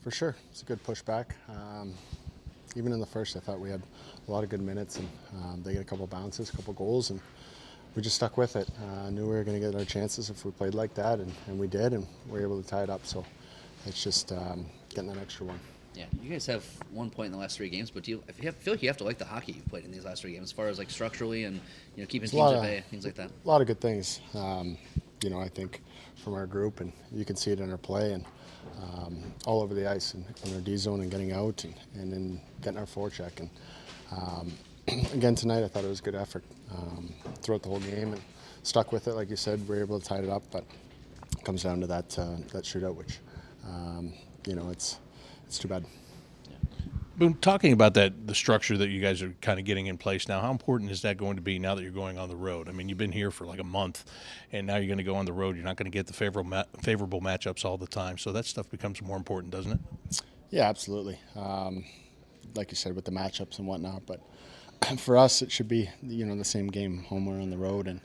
For sure, it's a good pushback. Even in the first, I thought we had a lot of good minutes, and they get a couple bounces, a couple goals, and we just stuck with it. Knew we were going to get our chances if we played like that, and we did, and we were able to tie it up. So it's just getting that extra one. Yeah, you guys have 1 point in the last 3 games, but I feel like you have to like the hockey you've played in these last 3 games, as far as like structurally and keeping teams at bay, things like that. A lot of good things. I think from our group, and you can see it in our play and all over the ice, and in our D zone and getting out, and then getting our forecheck. And again tonight, I thought it was a good effort throughout the whole game, and stuck with it. Like you said, we were able to tie it up, but it comes down to that shootout, which it's too bad. Boone, talking about the structure that you guys are kind of getting in place now, how important is that going to be now that you're going on the road? I mean, you've been here for like a month, and now you're going to go on the road. You're not going to get the favorable matchups all the time, so that stuff becomes more important, doesn't it? Yeah, absolutely. Like you said, with the matchups and whatnot, but for us, it should be the same game, home or on the road. And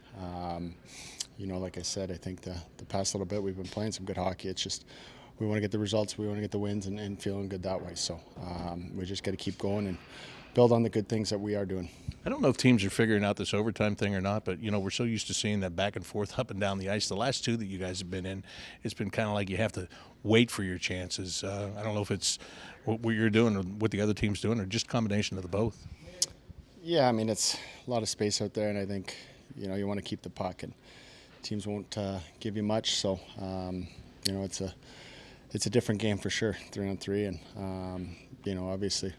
like I said, I think the past little bit we've been playing some good hockey. It's just we want to get the results, we want to get the wins, and feeling good that way. So we just got to keep going and build on the good things that we are doing. I don't know if teams are figuring out this overtime thing or not, but we're so used to seeing that back and forth up and down the ice. The last 2 that you guys have been in, it's been kind of like you have to wait for your chances. I don't know if it's what you're doing or what the other team's doing, or just a combination of the both. Yeah, I mean, it's a lot of space out there, and I think you want to keep the puck, and teams won't give you much. So it's a different game for sure, 3-on-3, and obviously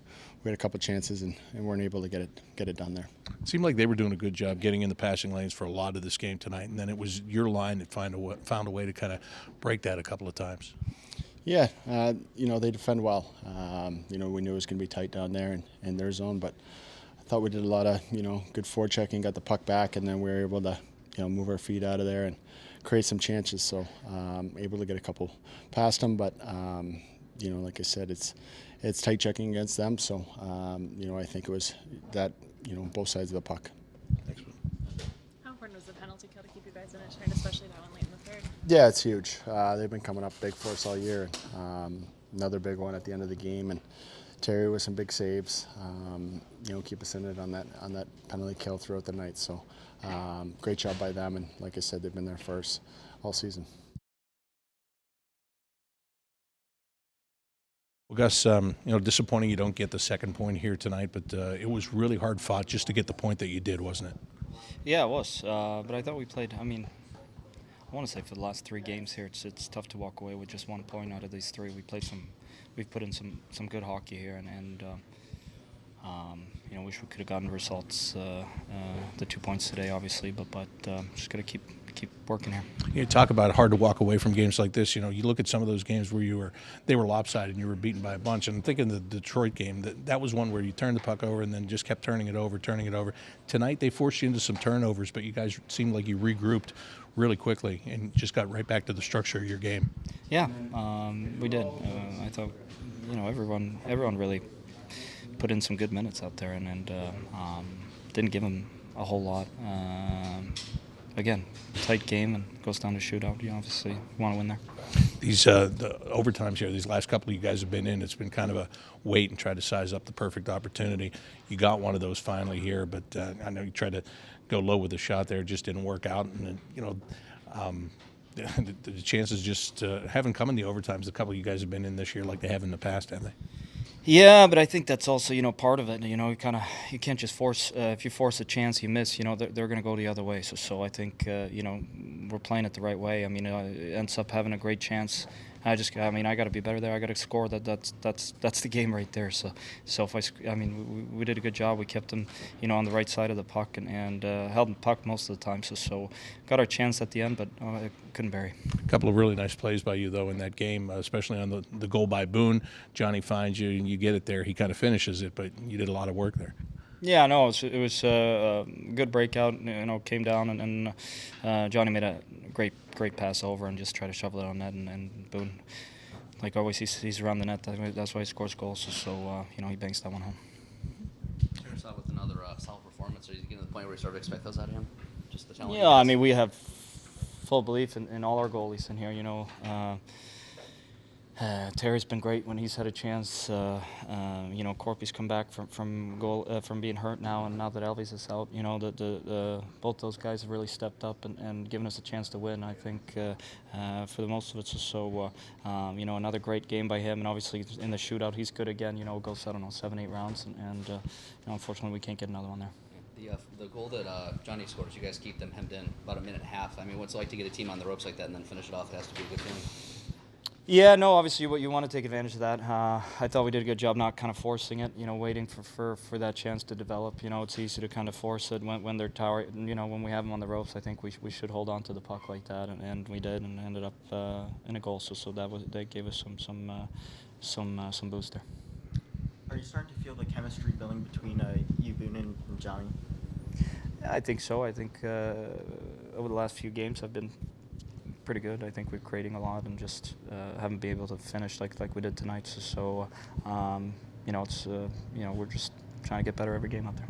we had a couple chances and weren't able to get it done there. It seemed like they were doing a good job getting in the passing lanes for a lot of this game tonight, and then it was your line that found a way to kind of break that a couple of times. Yeah, they defend well. We knew it was going to be tight down there in their zone, but I thought we did a lot of good forechecking, got the puck back, and then we were able to move our feet out of there and create some chances. So able to get a couple past them, but like I said, it's tight checking against them. So I think it was that both sides of the puck. Thanks. How important was the penalty kill to keep you guys in it tonight, especially that one late in the third? Yeah, it's huge. They've been coming up big for us all year. Another big one at the end of the game, and Terry with some big saves. Keep us in it on that penalty kill throughout the night. So great job by them, and like I said, they've been there for us all season. Well, Gus, disappointing you don't get the second point here tonight, but it was really hard fought just to get the point that you did, wasn't it? Yeah, it was. But I thought we played. I want to say for the last 3 games here, it's tough to walk away with just 1 point out of these 3. We've put in some good hockey here, and wish we could have gotten the results, the 2 points today, obviously, but just got to keep working here. You talk about hard to walk away from games like this. You look at some of those games where they were lopsided and you were beaten by a bunch. And I'm thinking the Detroit game, that was one where you turned the puck over and then just kept turning it over. Tonight they forced you into some turnovers, but you guys seemed like you regrouped really quickly and just got right back to the structure of your game. Yeah, we did. I thought, everyone really put in some good minutes out there, and didn't give them a whole lot. Again, tight game, and goes down to shootout. You obviously want to win there. These the overtimes here, these last couple you guys have been in, it's been kind of a wait and try to size up the perfect opportunity. You got one of those finally here, but I know you tried to go low with the shot there, it just didn't work out. And the chances just haven't come in the overtimes the couple you guys have been in this year like they have in the past, have they? Yeah, but I think that's also, part of it. You can't just force. If you force a chance, you miss. They're going to go the other way. So I think, we're playing it the right way. It ends up having a great chance. I got to be better there. I got to score. That's the game right there. So if we did a good job. We kept them, on the right side of the puck and held the puck most of the time. So got our chance at the end, but couldn't bury. A couple of really nice plays by you though in that game, especially on the goal by Boone. Johnny finds you and you get it there. He kind of finishes it, but you did a lot of work there. Yeah, no, it was a good breakout. Came down and Johnny made a great pass over and just tried to shovel it on net, and Boone, like always, he's around the net. That's why he scores goals. So he banks that one home. Starts out with another solid performance. Are you getting to the point where you start to expect those out of him? Just the talent. Yeah, we have full belief in all our goalies in here. Terry's been great when he's had a chance. You know, Corpy's come back from being hurt now, and now that Elvis is out, you know, both those guys have really stepped up and given us a chance to win. I think for the most of it. So you know, another great game by him, and obviously in the shootout he's good again. You know, goes, I don't know, 7-8 rounds, and you know, unfortunately we can't get another one there. The goal that Johnny scored, you guys keep them hemmed in about a minute and a half. I mean, what's it like to get a team on the ropes like that and then finish it off? It has to be a good feeling. Yeah, no, obviously you want to take advantage of that. I thought we did a good job not kind of forcing it, you know, waiting for that chance to develop. You know, it's easy to kind of force it when they're tired. You know, when we have them on the ropes, I think we should hold on to the puck like that, and we did, and ended up in a goal. So that gave us some boost there. Are you starting to feel the chemistry building between you, Boone, and Johnny? I think so. I think over the last few games have been pretty good. I think we're creating a lot and just haven't been able to finish like we did tonight. So you know, it's you know, we're just trying to get better every game out there.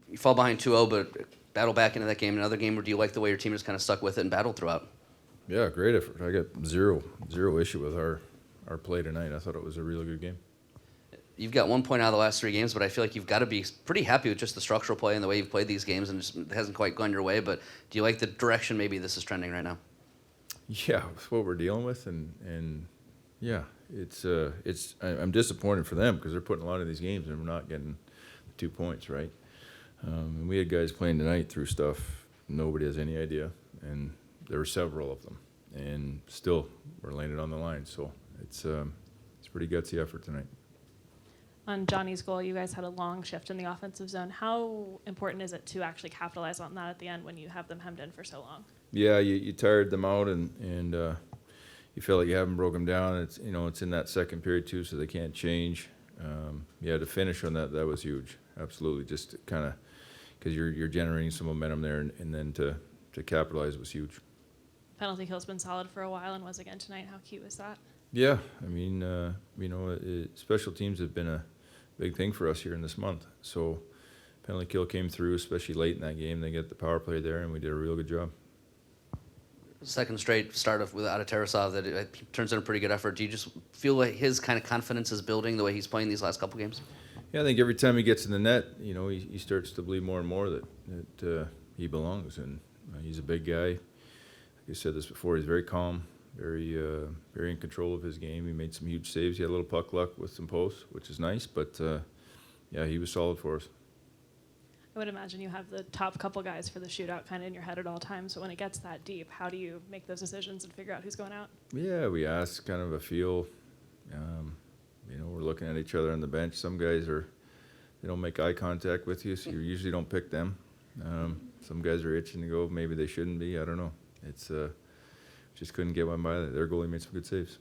You fall behind 2-0, but battle back into that game. Another game, or do you like the way your team just kind of stuck with it and battled throughout? Yeah, great effort. I got zero issue with our play tonight. I thought it was a really good game. You've got 1 point out of the last 3 games, but I feel like you've got to be pretty happy with just the structural play and the way you've played these games, and it hasn't quite gone your way. But do you like the direction maybe this is trending right now? Yeah, it's what we're dealing with, and yeah, I'm disappointed for them because they're putting a lot of these games and we're not getting the 2 points, right? And we had guys playing tonight through stuff nobody has any idea, and there were several of them, and still we're laying it on the line. So it's a pretty gutsy effort tonight. On Johnny's goal, you guys had a long shift in the offensive zone. How important is it to actually capitalize on that at the end when you have them hemmed in for so long? Yeah, you tired them out, and you feel like you haven't broke them down. It's, you know, it's in that second period too, so they can't change. Yeah, to finish on that was huge. Absolutely, just kind of because you're generating some momentum there, and then to capitalize was huge. Penalty kill's been solid for a while and was again tonight. How cute was that? Yeah, I mean, you know, special teams have been a big thing for us here in this month. So penalty kill came through, especially late in that game. They get the power play there, and we did a real good job. Second straight start without a Tarasov that it turns in a pretty good effort. Do you just feel like his kind of confidence is building the way he's playing these last couple games? Yeah, I think every time he gets in the net, you know, he starts to believe more and more that he belongs, and he's a big guy. Like I said this before, he's very calm, very in control of his game. He made some huge saves. He had a little puck luck with some posts, which is nice, but yeah, he was solid for us. I would imagine you have the top couple guys for the shootout kind of in your head at all times, but when it gets that deep, how do you make those decisions and figure out who's going out? Yeah, we asked kind of a feel. You know, we're looking at each other on the bench. Some guys they don't make eye contact with you, so you usually don't pick them. Some guys are itching to go. Maybe they shouldn't be. I don't know. It's just couldn't get one by. Their goalie made some good saves.